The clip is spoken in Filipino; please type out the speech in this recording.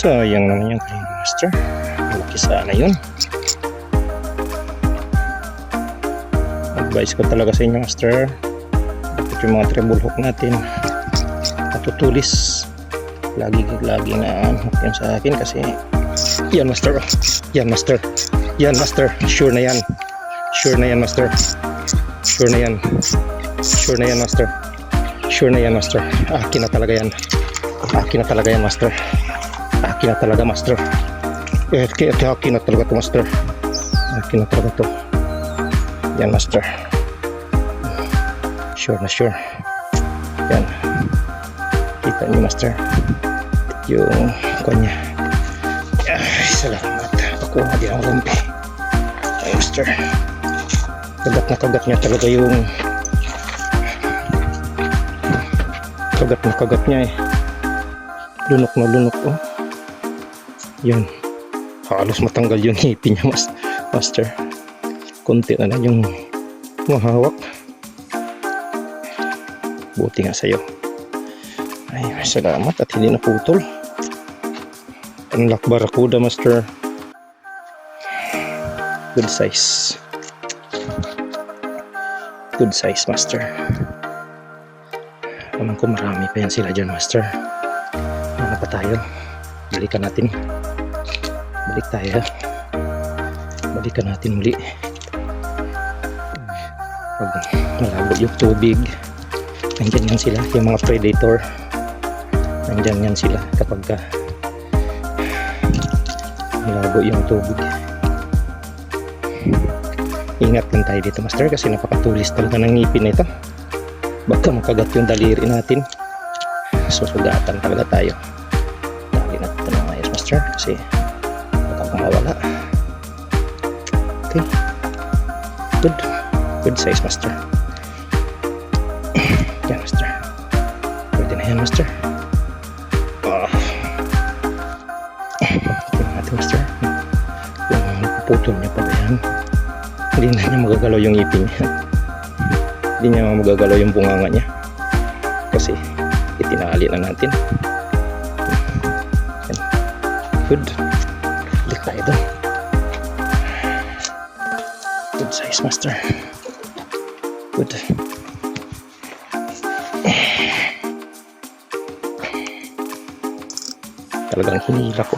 Sayang naman yung kay master. Malaki sana yun. Advice ko talaga sa inyo, master. Dapat yung mga treble hook natin matutulis. Lagi na hook yan sa akin kasi yan, master. Yan, master. Yan, master. Sure na yan. Sure na yan, master. Sure na yan. Sure na yan, master. Sure na yan, master. Akin na talaga yan. Akin na talaga yan, master. Akin na talaga, master. Akin na talaga to, master. Akin na talaga to. Yan, master. Sure na sure. Yan. Kita niyo, master. Yung kanya. Ay, salamat. Pakuha din ang rumpi. Ay, master. Kagat na kagat niya talaga yung kagat niya eh. Lunok na lunok, oh. Yan. Halos matanggal yung ngipin niya, master. Konti na lang yung mahawak. Buti nga sa'yo. Ay, salamat at hindi naputol. Unlock Barracuda, master. Good size. Good size, master. Alam ko marami pa yan sila dyan, master. Ano pa tayo? Balikan natin. Balik tayo. Balikan natin muli. Pag malabo yung tubig, nandyan yan sila, yung mga predator. Nandyan yan sila kapag malabo yung tubig. Ingat lang tayo dito, master, kasi napakatulis talaga ng ngipin nito. Baka makagat yung daliri natin. Susugatan talaga tayo. Lagi natin ng ayos, master, kasi baka mawala. Okay. Good size, master. Yan, master. Pwede na yan, master. Tingnan natin, master. Yung napuputol niya pa ba yan? Hindi na niya magagalaw yung ngipin niya. Hindi niya magagalaw yung bunganga niya. Kasi itinali na natin. Yan. Good. Balik tayo doon. Good size, master. Good. Talagang hinila ko.